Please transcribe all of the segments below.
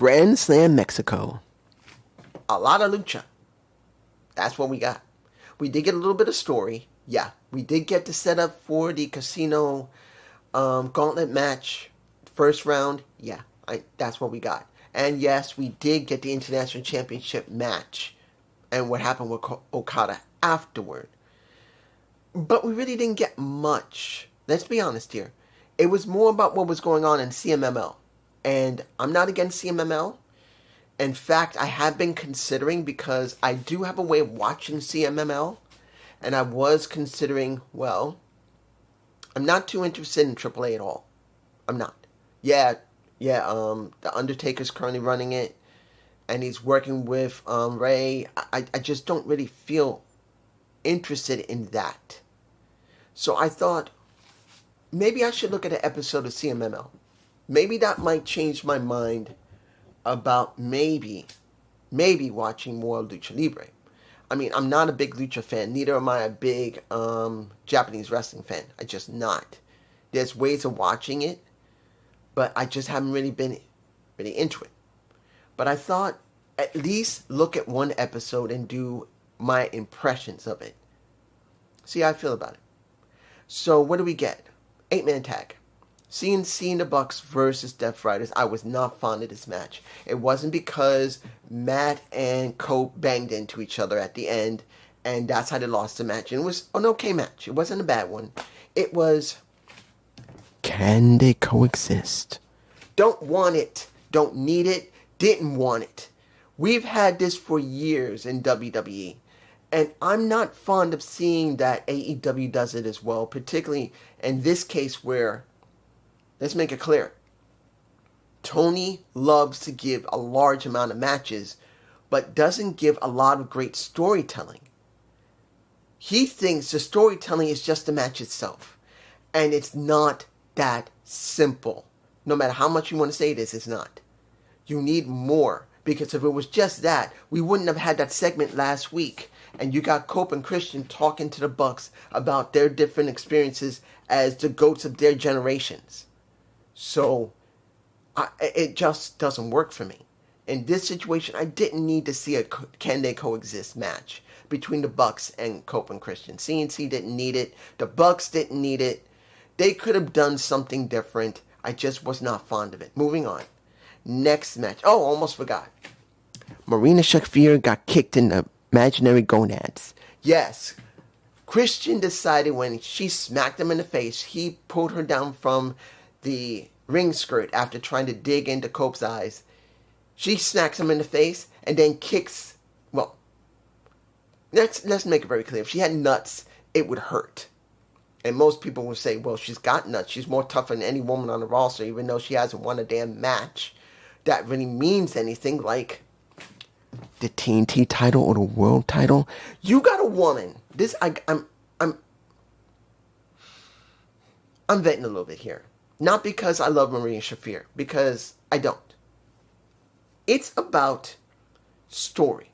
Grand Slam Mexico. A lot of lucha. That's what we got. We did get a little bit of story. Yeah, we did get the setup for the casino gauntlet match. First round. Yeah, that's what we got. And yes, we did get the International Championship match. And what happened with Okada afterward. But we really didn't get much. Let's be honest here. It was more about what was going on in CMML. And I'm not against CMML. In fact, I have been considering, because I do have a way of watching CMML. And I was considering, well, I'm not too interested in AAA at all. I'm not. Yeah, The Undertaker's currently running it. And he's working with Ray. I just don't really feel interested in that. So I thought, maybe I should look at an episode of CMML. Maybe that might change my mind about maybe watching more Lucha Libre. I mean, I'm not a big Lucha fan. Neither am I a big Japanese wrestling fan. I just not. There's ways of watching it, but I just haven't really been really into it. But I thought, at least look at one episode and do my impressions of it. See how I feel about it. So what do we get? 8-man tag. CNC and the Bucks versus Death Riders. I was not fond of this match. It wasn't because Matt and Cope banged into each other at the end, and that's how they lost the match. And it was an okay match. It wasn't a bad one. It was, can they coexist? Don't want it. Don't need it. Didn't want it. We've had this for years in WWE. And I'm not fond of seeing that AEW does it as well, particularly in this case where, let's make it clear, Tony loves to give a large amount of matches, but doesn't give a lot of great storytelling. He thinks the storytelling is just the match itself. And it's not that simple. No matter how much you want to say this, it's not. You need more. Because if it was just that, we wouldn't have had that segment last week. And you got Cope and Christian talking to the Bucks about their different experiences as the GOATs of their generations. So, it just doesn't work for me. In this situation, I didn't need to see a can they coexist match between the Bucks and Cope and Christian. CNC didn't need it. The Bucks didn't need it. They could have done something different. I just was not fond of it. Moving on. Next match. Oh, almost forgot. Marina Shafir got kicked in the imaginary gonads. Yes. Christian decided when she smacked him in the face, he pulled her down from the ring skirt after trying to dig into Cope's eyes. She smacks him in the face and then kicks. Well, let's make it very clear. If she had nuts, it would hurt. And most people will say, well, she's got nuts. She's more tough than any woman on the roster, even though she hasn't won a damn match that really means anything, like the TNT title or the world title. You got a woman. I'm venting a little bit here. Not because I love Marina Shafir, because I don't. It's about story.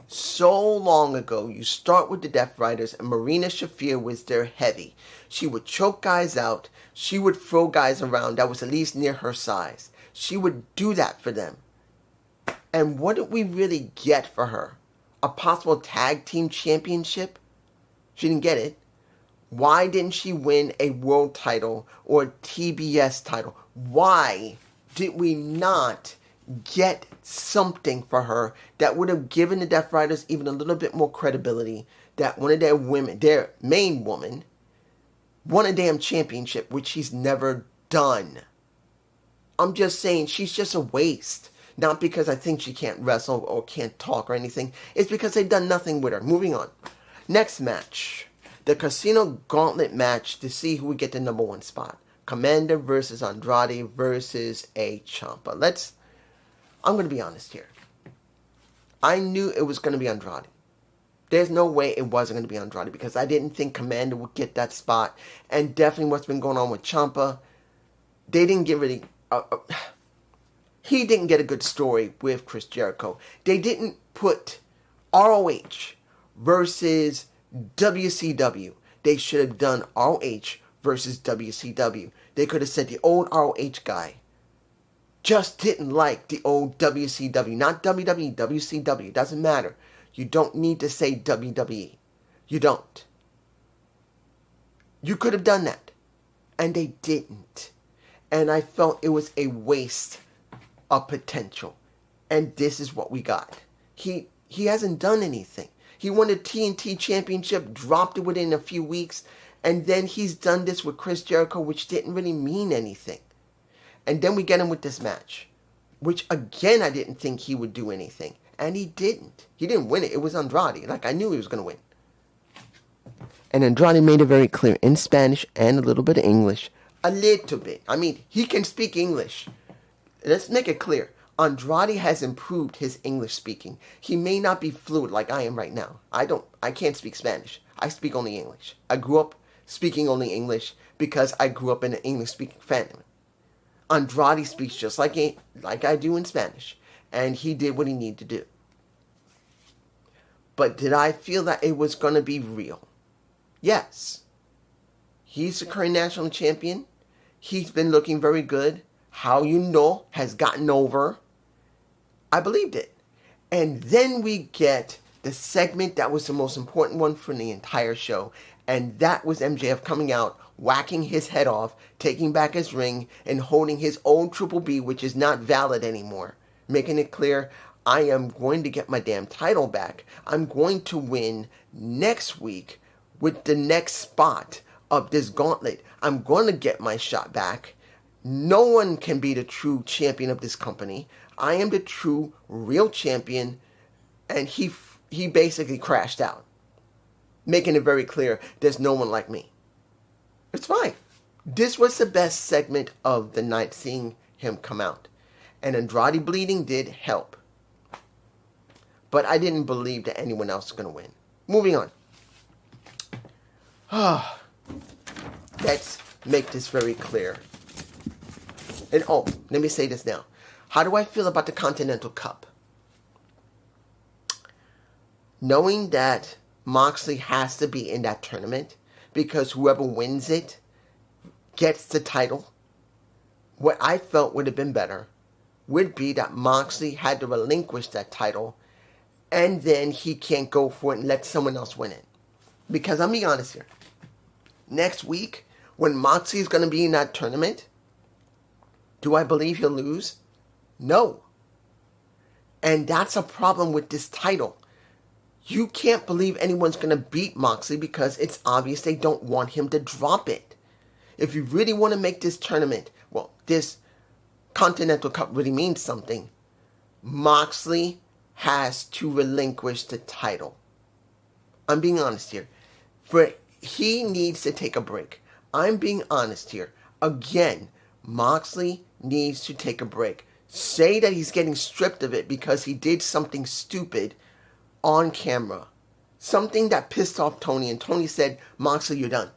So long ago, you start with the Death Riders, and Marina Shafir was there heavy. She would choke guys out. She would throw guys around that was at least near her size. She would do that for them. And what did we really get for her? A possible tag team championship? She didn't get it. Why didn't she win a world title or a TBS title? Why did we not get something for her that would have given the Death Riders even a little bit more credibility, that one of their women, their main woman, won a damn championship, which she's never done? I'm just saying, she's just a waste. Not because I think she can't wrestle or can't talk or anything. It's because they've done nothing with her. Moving on. Next match. The Casino Gauntlet match to see who would get the number one spot. Commander versus Andrade versus a Ciampa. I'm going to be honest here. I knew it was going to be Andrade. There's no way it wasn't going to be Andrade because I didn't think Commander would get that spot. And definitely what's been going on with Ciampa. They didn't get really... he didn't get a good story with Chris Jericho. They didn't put ROH versus WCW. They should have done ROH versus WCW. They could have said the old ROH guy just didn't like the old WCW. Not WWE, WCW. Doesn't matter. You don't need to say WWE. You don't. You could have done that. And they didn't. And I felt it was a waste of potential. And this is what we got. He hasn't done anything. He won the TNT Championship, dropped it within a few weeks, and then he's done this with Chris Jericho, which didn't really mean anything. And then we get him with this match, which again I didn't think he would do anything. And he didn't. He didn't win it. It was Andrade. Like, I knew he was going to win. And Andrade made it very clear in Spanish and a little bit of English. A little bit. I mean, he can speak English. Let's make it clear. Andrade has improved his English speaking. He may not be fluent like I am right now. I can't speak Spanish. I speak only English. I grew up speaking only English because I grew up in an English-speaking family. Andrade speaks just like I do in Spanish. And he did what he needed to do. But did I feel that it was going to be real? Yes. He's the current national champion. He's been looking very good. How you know has gotten over. I believed it. And then we get the segment that was the most important one for the entire show. And that was MJF coming out, whacking his head off, taking back his ring, and holding his own Triple B, which is not valid anymore. Making it clear, I am going to get my damn title back. I'm going to win next week with the next spot of this gauntlet. I'm going to get my shot back. No one can be the true champion of this company. I am the true, real champion. And he basically crashed out. Making it very clear, there's no one like me. It's fine. This was the best segment of the night, seeing him come out. And Andrade bleeding did help. But I didn't believe that anyone else was going to win. Moving on. Let's make this very clear. And let me say this now. How do I feel about the Continental Cup? Knowing that Moxley has to be in that tournament because whoever wins it gets the title, what I felt would have been better would be that Moxley had to relinquish that title and then he can't go for it and let someone else win it. Because I'm being honest here. Next week, when Moxley is going to be in that tournament, do I believe he'll lose? No. And that's a problem with this title. You can't believe anyone's going to beat Moxley because it's obvious they don't want him to drop it. If you really want to make this tournament, this Continental Cup really means something, Moxley has to relinquish the title. I'm being honest here. He needs to take a break. I'm being honest here. Again, Moxley needs to take a break. Say that he's getting stripped of it because he did something stupid on camera. Something that pissed off Tony, and Tony said, Moxley, you're done.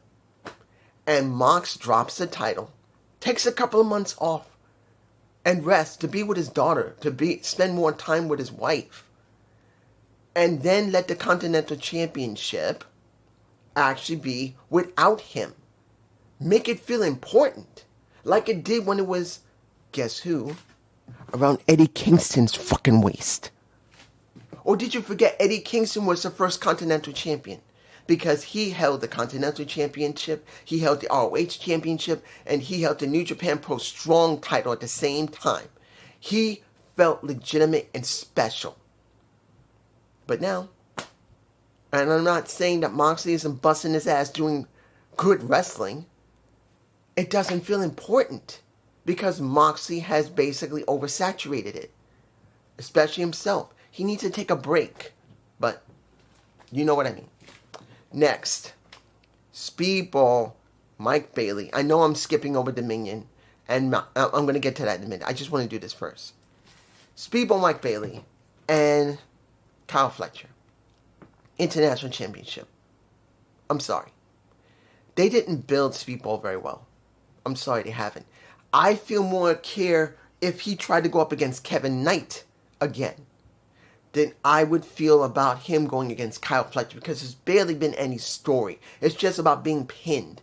And Mox drops the title, takes a couple of months off, and rests to be with his daughter, to spend more time with his wife. And then let the Continental Championship actually be without him. Make it feel important. Like it did when it was, guess who? Around Eddie Kingston's fucking waist. Or did you forget Eddie Kingston was the first Continental Champion? Because he held the Continental Championship, he held the ROH Championship, and he held the New Japan Pro Strong title at the same time. He felt legitimate and special. But now, and I'm not saying that Moxley isn't busting his ass doing good wrestling, it doesn't feel important because Moxley has basically oversaturated it. Especially himself. He needs to take a break. But you know what I mean. Next, Speedball Mike Bailey. I know I'm skipping over Dominion, and I'm going to get to that in a minute. I just want to do this first. Speedball Mike Bailey and Kyle Fletcher. International Championship. I'm sorry. They didn't build Speedball very well. I'm sorry they haven't. I feel more care if he tried to go up against Kevin Knight again than I would feel about him going against Kyle Fletcher because there's barely been any story. It's just about being pinned.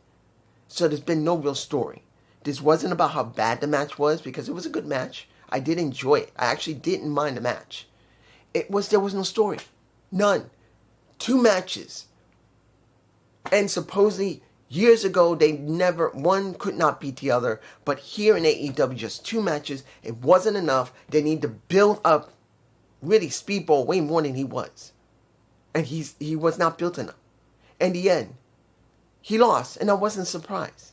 So there's been no real story. This wasn't about how bad the match was because it was a good match. I did enjoy it. I actually didn't mind the match. There was no story. None. 2 matches. And supposedly, years ago, one could not beat the other. But here in AEW, just 2 matches. It wasn't enough. They need to build up, really, Speedball way more than he was. And he was not built enough. In the end, he lost, and I wasn't surprised.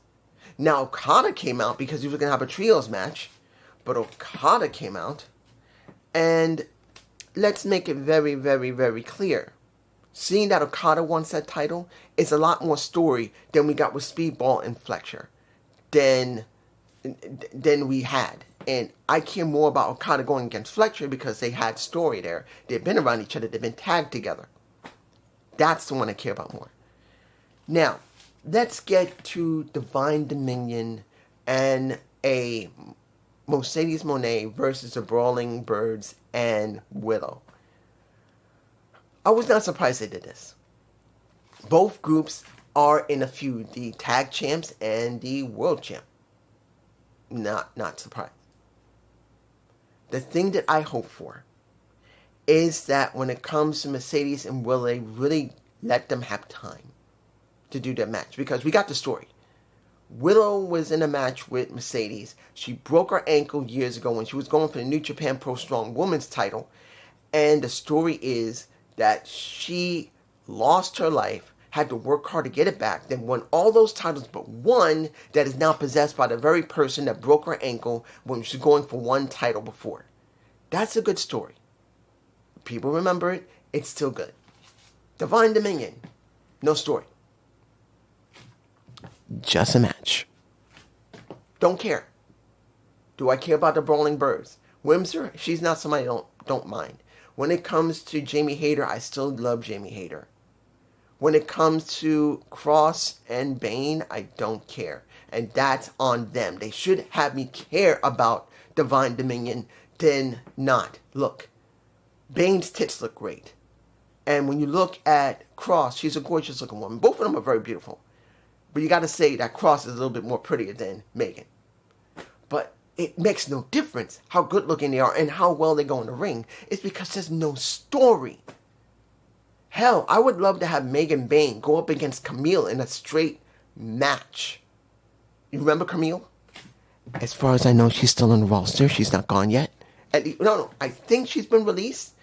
Now, Okada came out because he was going to have a trios match. But Okada came out, and let's make it very, very, very clear. Seeing that Okada wants that title is a lot more story than we got with Speedball and Fletcher than we had. And I care more about Okada going against Fletcher because they had story there. They've been around each other. They've been tagged together. That's the one I care about more. Now, let's get to Divine Dominion and a Mercedes Moné versus the Brawling Birds and Willow. I was not surprised they did this. Both groups are in a feud, the tag champs and the world champ. Not surprised. The thing that I hope for is that when it comes to Mercedes and Willow, they really let them have time to do their match. Because we got the story. Willow was in a match with Mercedes. She broke her ankle years ago when she was going for the New Japan Pro Strong Women's title. And the story is that she lost her life, had to work hard to get it back, then won all those titles but one that is now possessed by the very person that broke her ankle when she was going for one title before. That's a good story. People remember it. It's still good. Divine Dominion. No story. Just a match. Don't care. Do I care about the Brawling Birds? Windsor, she's not somebody I don't mind. When it comes to Jamie Hayter, I still love Jamie Hayter. When it comes to Cross and Bane, I don't care. And that's on them. They should have me care about Divine Dominion than not. Look, Bane's tits look great. And when you look at Cross, she's a gorgeous looking woman. Both of them are very beautiful. But you got to say that Cross is a little bit more prettier than Megan. But it makes no difference how good looking they are and how well they go in the ring. It's because there's no story. Hell, I would love to have Megan Bane go up against Camille in a straight match. You remember Camille? As far as I know, she's still on the roster. She's not gone yet. No. I think she's been released.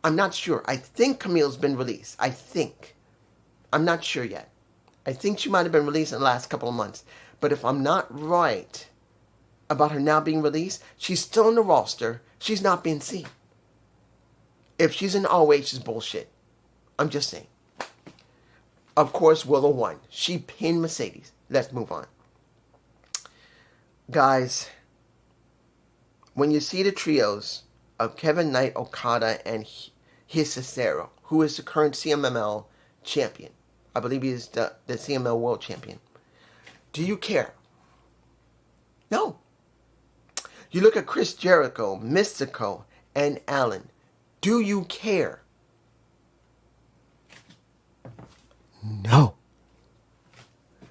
I'm not sure. I think Camille's been released. I think. I'm not sure yet. I think she might have been released in the last couple of months. But if I'm not right about her now being released, she's still on the roster. She's not being seen. If she's in ROH, it's bullshit. I'm just saying. Of course, Willow won. She pinned Mercedes. Let's move on. Guys, when you see the trios of Kevin Knight, Okada, and Cesaro, who is the current CMLL champion, I believe he is the CMLL World Champion, do you care? No. You look at Chris Jericho, Mystico, and Allen. Do you care? No.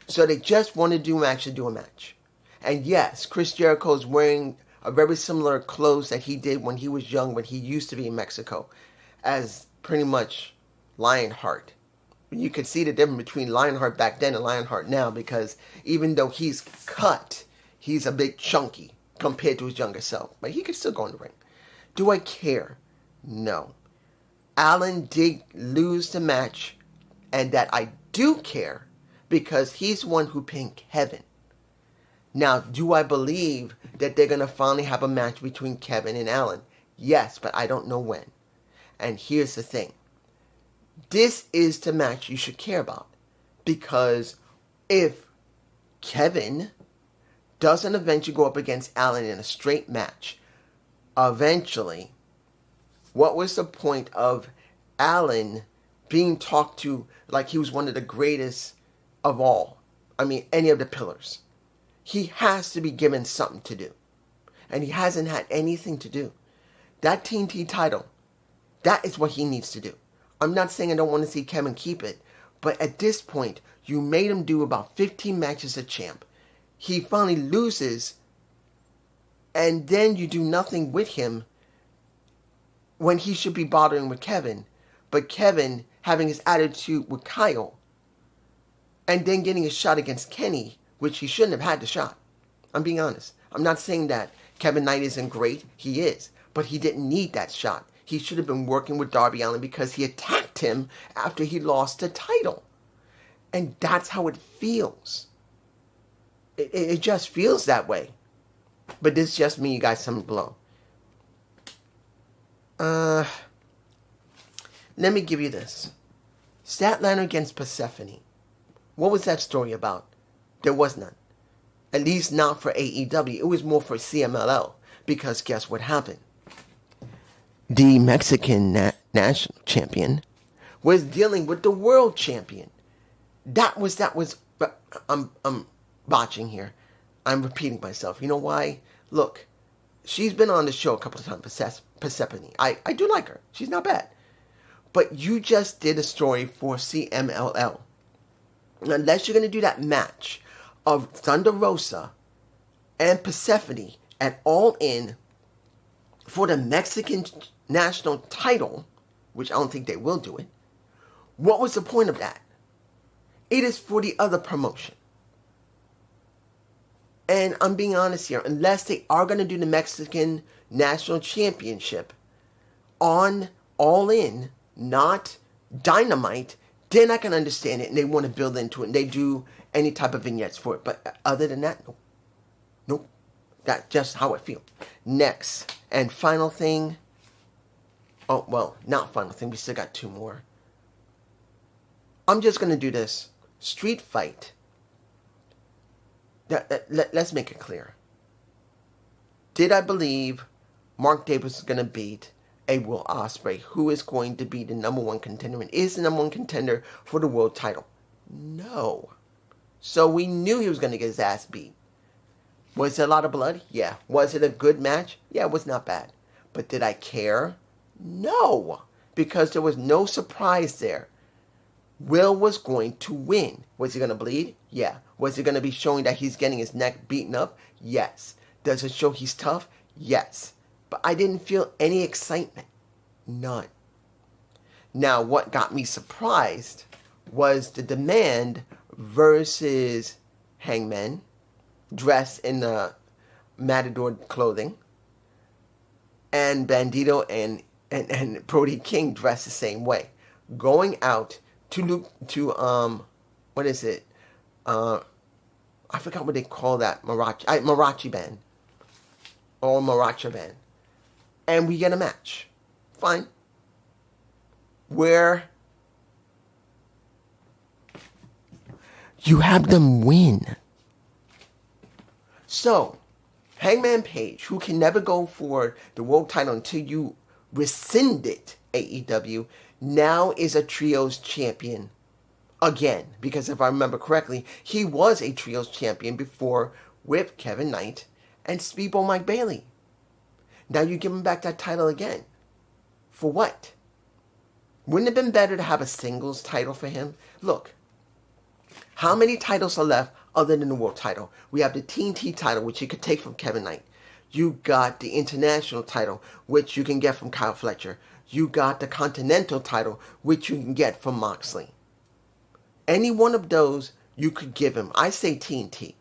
So they just want to do a match. And yes, Chris Jericho is wearing a very similar clothes that he did when he was young, when he used to be in Mexico, as pretty much Lionheart. You can see the difference between Lionheart back then and Lionheart now, because even though he's cut, he's a bit chunky compared to his younger self. But he can still go in the ring. Do I care? No. Allen did lose the match, and that I do care because he's the one who pinned Kevin. Now, do I believe that they're going to finally have a match between Kevin and Allen? Yes, but I don't know when. And here's the thing. This is the match you should care about. Because if Kevin doesn't eventually go up against Allen in a straight match, eventually, what was the point of Allen being talked to like he was one of the greatest of all? I mean, any of the pillars. He has to be given something to do. And he hasn't had anything to do. That TNT title, that is what he needs to do. I'm not saying I don't want to see Kevin keep it, but at this point, you made him do about 15 matches as champ. He finally loses, And then you do nothing with him when he should be bothering with Kevin. But Kevin having his attitude with Kyle and then getting a shot against Kenny, which he shouldn't have had the shot. I'm being honest. I'm not saying that Kevin Knight isn't great. He is. But he didn't need that shot. He should have been working with Darby Allin because he attacked him after he lost the title. And that's how it feels. It just feels that way. But this is just me, you guys, comment below. Let me give you this. Statlander against Persephone. What was that story about? There was none. At least not for AEW. It was more for CMLL. Because guess what happened? The Mexican national champion was dealing with the world champion. That was. I'm botching here. I'm repeating myself. You know why? Look, she's been on the show a couple of times, Persephone. I do like her. She's not bad. But you just did a story for CMLL. Unless you're going to do that match of Thunder Rosa and Persephone at All In for the Mexican national title, which I don't think they will do it, what was the point of that? It is for the other promotion. And I'm being honest here, unless they are going to do the Mexican National Championship on All In, not Dynamite, then I can understand it and they want to build into it and they do any type of vignettes for it. But other than that, no. Nope. That's just how I feel. Next and final thing. Oh, well, not final thing. We still got two more. I'm just going to do this. Street Fight. Let's make it clear. Did I believe Mark Davis was going to beat a Will Ospreay, who is going to be the number one contender and is the number one contender for the world title? No. So we knew he was going to get his ass beat. Was there a lot of blood? Yeah. Was it a good match? Yeah, it was not bad. But did I care? No. Because there was no surprise there. Will was going to win. Was he going to bleed? Yeah. Was it going to be showing that he's getting his neck beaten up? Yes. Does it show he's tough? Yes. But I didn't feel any excitement. None. Now, what got me surprised was the Demand versus Hangman, dressed in the Matador clothing, and Bandito and Brody King dressed the same way, going out to what is it? I forgot what they call that Marachi band or Maracha band, and we get a match. Fine. Where you have them win. So, Hangman Page, who can never go for the world title until you rescind it, AEW, now is a trios champion again. Because if I remember correctly, he was a trios champion before with Kevin Knight and Speedball Mike Bailey. Now you give him back that title again. For what? Wouldn't it have been better to have a singles title for him? Look, how many titles are left other than the world title? We have the TNT title, which you could take from Kevin Knight. You got the international title, which you can get from Kyle Fletcher. You got the continental title, which you can get from Moxley. Any one of those you could give him. I say TNT.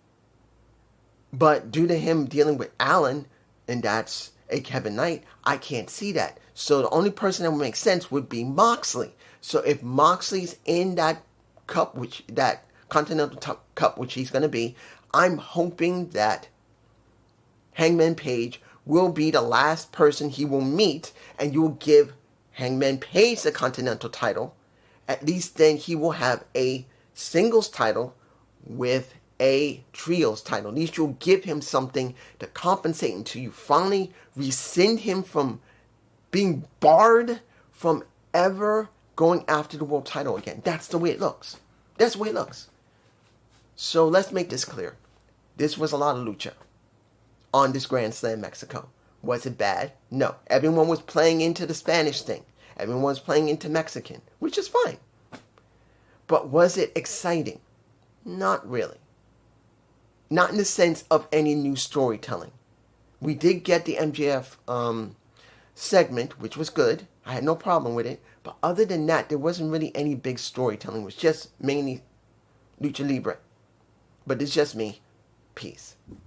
But due to him dealing with Allen, and that's a Kevin Knight, I can't see that. So the only person that would make sense would be Moxley. So if Moxley's in that cup, which that Continental Cup, which he's going to be, I'm hoping that Hangman Page will be the last person he will meet, and you will give Hangman Page the Continental title. At least then he will have a singles title with a trios title. At least you'll give him something to compensate until you finally rescind him from being barred from ever going after the world title again. That's the way it looks. That's the way it looks. So let's make this clear. This was a lot of lucha on this Grand Slam Mexico. Was it bad? No. Everyone was playing into the Spanish thing. Everyone was playing into Mexican, which is fine. But was it exciting? Not really. Not in the sense of any new storytelling. We did get the MJF segment, which was good. I had no problem with it. But other than that, there wasn't really any big storytelling. It was just mainly Lucha Libre. But it's just me. Peace.